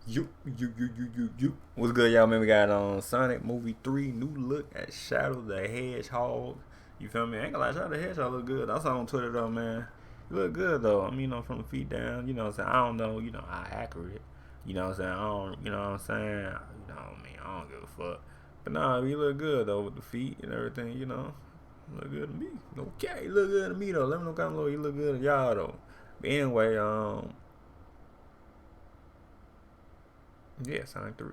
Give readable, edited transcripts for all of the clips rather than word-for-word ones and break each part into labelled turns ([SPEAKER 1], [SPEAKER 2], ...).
[SPEAKER 1] You. What's good, y'all? Man, we got on Sonic Movie 3, new look at Shadow the Hedgehog. You feel me? I ain't gonna lie, Shadow the Hedgehog look good. I saw on Twitter though, man. You look good though. I mean, from the feet down, what I'm saying? I don't know, how accurate. What I'm saying? I don't, what I'm saying? I don't give a fuck. But nah, you look good though with the feet and everything, Look good to me. Okay, you look good to me though. Let me know kind of look you look good to y'all though. But anyway, yeah, Sonic 3.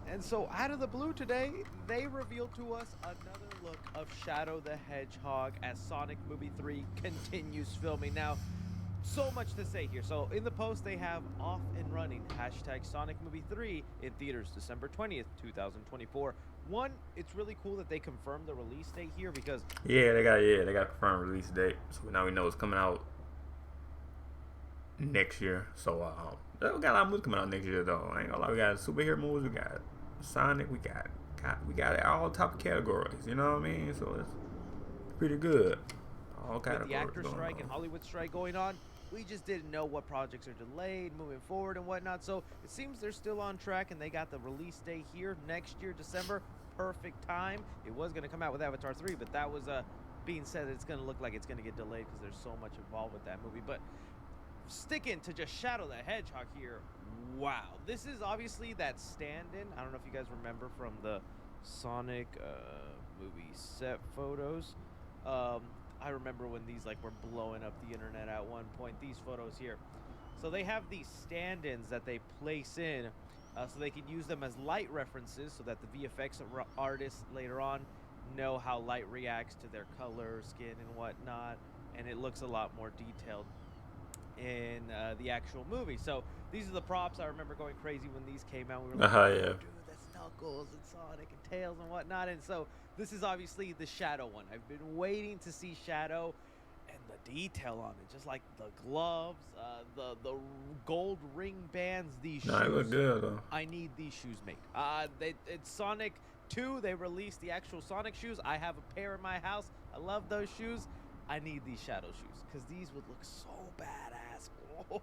[SPEAKER 2] And so out of the blue today, they revealed to us another look of Shadow the Hedgehog as Sonic Movie 3 continues filming. Now, so much to say here. So in the post, they have off and running hashtag Sonic Movie 3 in theaters December 20th, 2024. One, it's really cool that they confirmed the release date here because
[SPEAKER 1] They got confirmed release date. So now we know it's coming out next year. So we got a lot of movies coming out next year though. I ain't gonna lie, we got superhero movies, we got Sonic, we got all top categories. You know what I mean? So it's pretty good. All categories.
[SPEAKER 2] With the actor strike and Hollywood strike going on, we just didn't know what projects are delayed, moving forward and whatnot. So it seems they're still on track, and they got the release date here next year, December. Perfect time. It was going to come out with Avatar 3, but that was being said that it's going to look like it's going to get delayed because there's so much involved with that movie. But sticking to just Shadow the Hedgehog here, wow. This is obviously that stand-in. I don't know if you guys remember from the Sonic movie set photos. I remember when these were blowing up the internet at one point, these photos here. So they have these stand-ins that they place in so they can use them as light references so that the VFX artists later on know how light reacts to their color, skin, and whatnot. And it looks a lot more detailed in the actual movie. So these are the props. I remember going crazy when these came out. We were like,
[SPEAKER 1] yeah.
[SPEAKER 2] dude, that's Knuckles and Sonic and Tails and whatnot. And so this is obviously the Shadow one. I've been waiting to see Shadow and the detail on it, just like the gloves, the gold ring bands, these shoes.
[SPEAKER 1] It look good though.
[SPEAKER 2] I need these shoes made. It's Sonic 2. They released the actual Sonic shoes. I have a pair in my house. I love those shoes. I need these Shadow shoes because these would look so badass.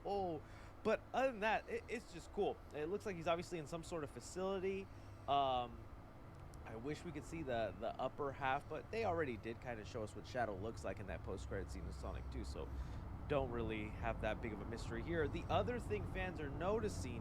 [SPEAKER 2] Oh. But other than that, it's just cool. It looks like he's obviously in some sort of facility. I wish we could see the upper half, but they already did kind of show us what Shadow looks like in that post-credit scene of Sonic 2, so don't really have that big of a mystery here. The other thing fans are noticing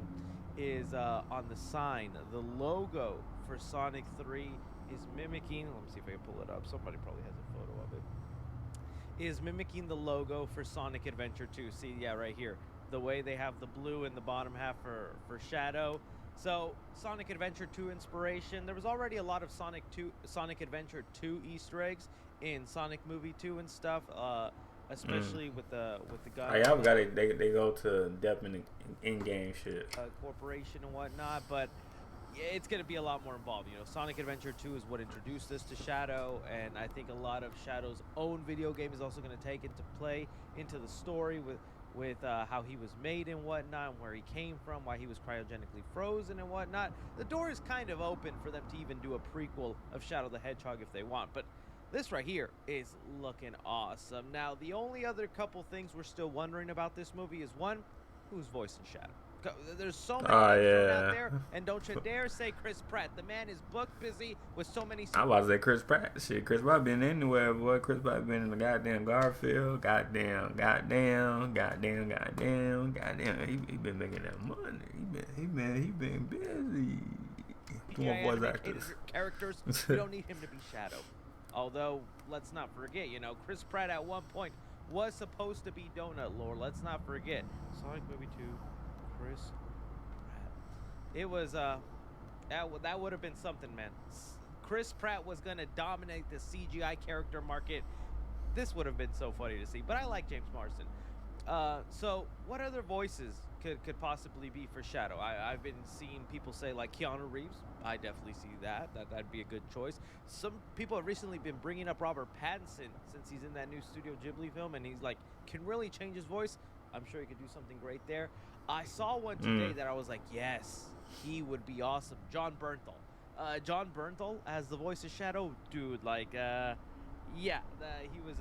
[SPEAKER 2] is on the sign, the logo for Sonic 3 is mimicking, let me see if I can pull it up, somebody probably has a photo of it, is mimicking the logo for Sonic Adventure 2. See, yeah, right here. The way they have the blue in the bottom half for Shadow. So, Sonic Adventure 2 inspiration. There was already a lot of Sonic Adventure 2 Easter eggs in Sonic Movie 2 and stuff, especially with the gun.
[SPEAKER 1] Yeah, I forgot they go to depth in-game shit.
[SPEAKER 2] Corporation and whatnot, but yeah, it's going to be a lot more involved. Sonic Adventure 2 is what introduced us to Shadow, and I think a lot of Shadow's own video game is also going to take into play into the story with how he was made and whatnot, and where he came from, why he was cryogenically frozen and whatnot. The door is kind of open for them to even do a prequel of Shadow the Hedgehog if they want, but this right here is looking awesome. Now, the only other couple things we're still wondering about this movie is, one, who's voicing Shadow? There's so many out there, and don't you dare say Chris Pratt. The man is booked busy with so many.
[SPEAKER 1] I was about to say Chris Pratt. Shit, Chris Pratt been anywhere, boy. Chris Pratt been in the goddamn Garfield. Goddamn. He been making that money. He been busy.
[SPEAKER 2] Come on, voice actors. Characters. We don't need him to be Shadow. Although, let's not forget, Chris Pratt at one point was supposed to be Donut Lord. Let's not forget. Sonic Movie 2. Chris Pratt. It was that would have been something, man. Chris Pratt was gonna dominate the CGI character market. This would have been so funny to see. But I like James Marsden. So what other voices could possibly be for Shadow? I've been seeing people say like Keanu Reeves. I definitely see that'd be a good choice. Some people have recently been bringing up Robert Pattinson since he's in that new Studio Ghibli film, and he's like can really change his voice. I'm sure he could do something great there. I saw one today that I was like, yes, he would be awesome. John Bernthal. John Bernthal as the voice of Shadow, dude. He was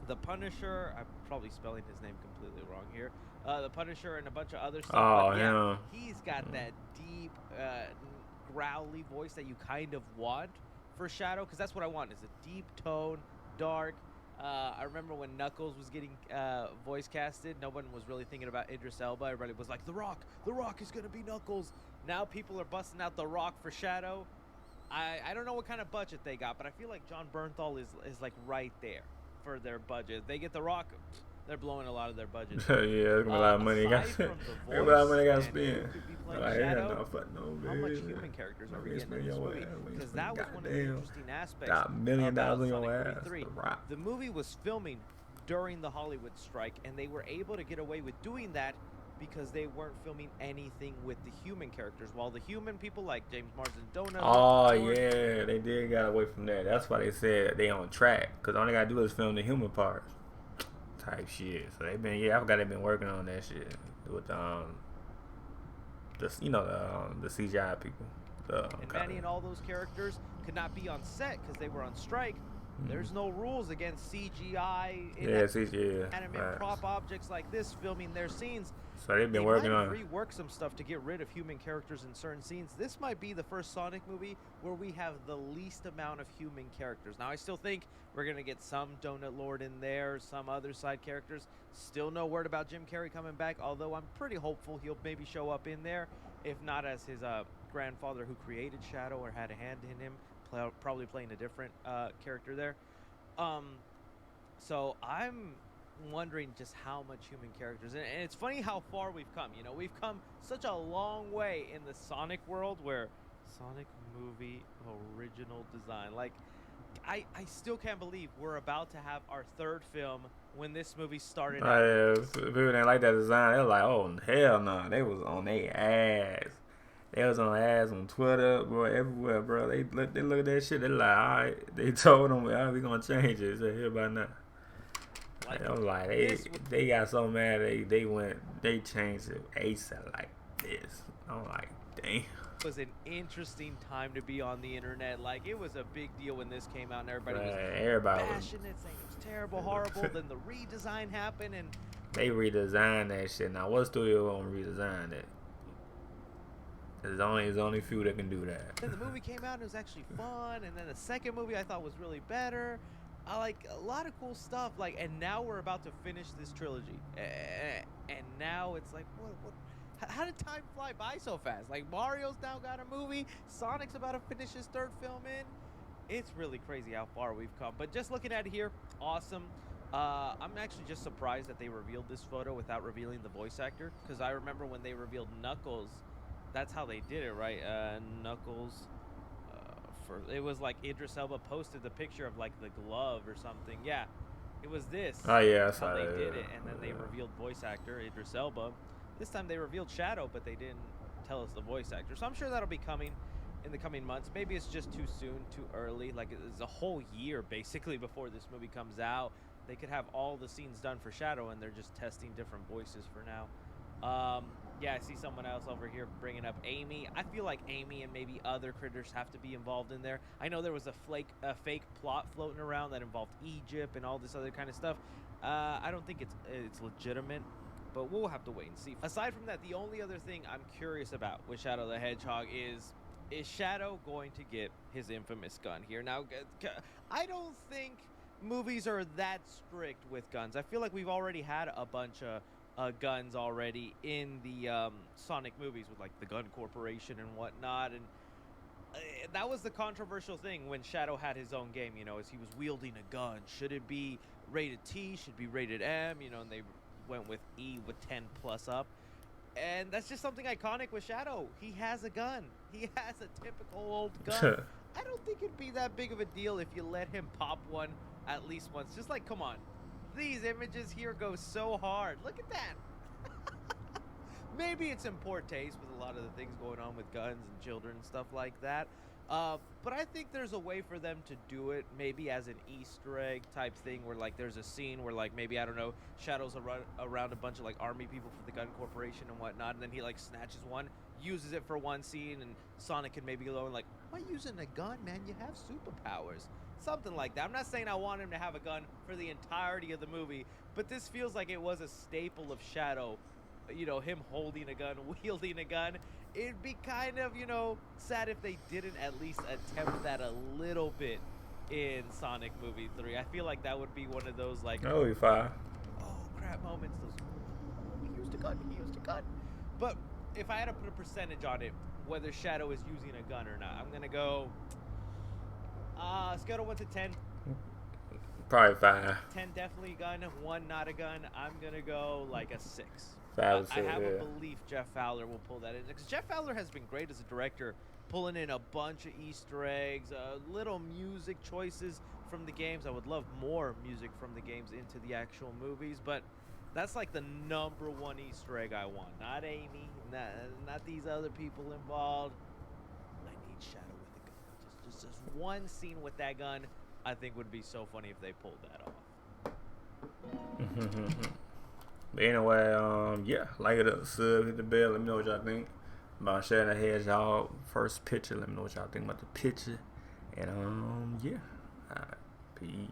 [SPEAKER 2] the Punisher. I'm probably spelling his name completely wrong here. The Punisher and a bunch of other stuff.
[SPEAKER 1] Oh,
[SPEAKER 2] but yeah,
[SPEAKER 1] yeah.
[SPEAKER 2] he's got that deep, growly voice that you kind of want for Shadow, because that's what I want, is a deep tone, dark. I remember when Knuckles was getting voice casted, no one was really thinking about Idris Elba. Everybody was like, The Rock is going to be Knuckles. Now people are busting out The Rock for Shadow. I don't know what kind of budget they got, but I feel like John Bernthal is like right there for their budget. They get The Rock, they're blowing a lot of their budget.
[SPEAKER 1] Yeah, there's gonna be a lot of money. There's gonna be a lot of money got spent. Like,
[SPEAKER 2] Shadow,
[SPEAKER 1] no,
[SPEAKER 2] how much human characters are we getting in this movie? Because that was one of the interesting aspects.
[SPEAKER 1] Got $1 million on your ass.
[SPEAKER 2] The movie was filming during the Hollywood strike, and they were able to get away with doing that because they weren't filming anything with the human characters, while the human people like James Marsden Donut.
[SPEAKER 1] Oh yeah, they did got away from that. That's why they said they on track, because all they gotta do is film the human parts. Type shit. So they've been, I forgot they've been working on that shit with the CGI people.
[SPEAKER 2] And Manny and all those characters could not be on set because they were on strike. There's no rules against CGI.
[SPEAKER 1] CGI.
[SPEAKER 2] Animate prop objects like this filming their scenes.
[SPEAKER 1] So they've been working on
[SPEAKER 2] rework some stuff to get rid of human characters in certain scenes. This might be the first Sonic movie where we have the least amount of human characters. Now, I still think we're going to get some Donut Lord in there, some other side characters. Still no word about Jim Carrey coming back, although I'm pretty hopeful he'll maybe show up in there, if not as his grandfather who created Shadow or had a hand in him, probably playing a different character there. So I'm wondering just how much human characters, and it's funny how far we've come. You know, we've come such a long way in the Sonic world, where Sonic movie original design, like I still can't believe we're about to have our third film when this movie started out.
[SPEAKER 1] Yeah, people didn't like that design. They were like, oh hell no, they was on their ass. They was on ass on Twitter, bro, everywhere, bro. They look at that shit. They like, all right. They told them, all right, we gonna change it. So here by now. Like, I'm like, they got so mad. They changed it ASAP like this. I'm like, damn.
[SPEAKER 2] It was an interesting time to be on the internet. Like, it was a big deal when this came out, and everybody was bashing it, saying it was terrible, horrible. Then the redesign happened, and
[SPEAKER 1] they redesigned that shit. Now, what studio gonna redesign that? There's only few that can do that.
[SPEAKER 2] Then the movie came out and it was actually fun, and then the second movie I thought was really better. I like a lot of cool stuff. Like, and now we're about to finish this trilogy, and now it's like, what? How did time fly by so fast? Like, Mario's now got a movie, Sonic's about to finish his third film in. It's really crazy how far we've come. But just looking at it here, awesome. I'm actually just surprised that they revealed this photo without revealing the voice actor, because I remember when they revealed Knuckles, that's how they did it, right? Knuckles. It was like Idris Elba posted the picture of like the glove or something. Yeah, it was this.
[SPEAKER 1] Oh yeah,
[SPEAKER 2] that's how they did it, and then they revealed voice actor Idris Elba. This time they revealed Shadow, but they didn't tell us the voice actor. So I'm sure that'll be coming in the coming months. Maybe it's just too soon, too early. Like, it's a whole year basically before this movie comes out. They could have all the scenes done for Shadow, and they're just testing different voices for now. Yeah, I see someone else over here bringing up Amy. I feel like Amy and maybe other critters have to be involved in there. I know there was a fake plot floating around that involved Egypt and all this other kind of stuff. I don't think it's legitimate, but we'll have to wait and see. Aside from that, the only other thing I'm curious about with Shadow the Hedgehog is Shadow going to get his infamous gun here? Now, I don't think movies are that strict with guns. I feel like we've already had a bunch of guns already in the Sonic movies with like the Gun Corporation and whatnot, and that was the controversial thing when Shadow had his own game, you know, as he was wielding a gun. Should it be rated T? Should it be rated M? You know, and they went with E with 10 plus up, and that's just something iconic with Shadow. He has a gun. He has a typical old gun. I don't think it'd be that big of a deal if you let him pop one at least once. Just like, come on. These images here go so hard. Look at that. Maybe it's in poor taste with a lot of the things going on with guns and children and stuff like that. But I think there's a way for them to do it, maybe as an Easter egg type thing, where like there's a scene where like maybe, I don't know, Shadow's around a bunch of like army people for the Gun Corporation and whatnot, and then he like snatches one, uses it for one scene, and Sonic can maybe go and like, why using a gun, man? You have superpowers. Something like that. I'm not saying I want him to have a gun for the entirety of the movie, but this feels like it was a staple of Shadow. You know, him holding a gun, wielding a gun. It'd be kind of, you know, sad if they didn't at least attempt that a little bit in Sonic Movie 3. I feel like that would be one of those, like,
[SPEAKER 1] that would be fine.
[SPEAKER 2] oh crap moments. Those, he used a gun, he used a gun. But if I had to put a percentage on it, whether Shadow is using a gun or not, I'm gonna go scale of 1 to 10.
[SPEAKER 1] Probably 5.
[SPEAKER 2] 10 definitely a gun, 1 not a gun. I'm gonna go like a 6.
[SPEAKER 1] 5
[SPEAKER 2] I have a belief Jeff Fowler will pull that in, because Jeff Fowler has been great as a director, pulling in a bunch of Easter eggs, little music choices from the games. I would love more music from the games into the actual movies, but that's like the #1 Easter egg I want. Not Amy, not these other people involved. I need Shadow with a gun. Just one scene with that gun, I think would be so funny if they pulled that off.
[SPEAKER 1] But anyway, yeah, like it, sub, hit the bell. Let me know what y'all think about sharing the Hedgehog first picture. Let me know what y'all think about the picture. And yeah, all right, peace.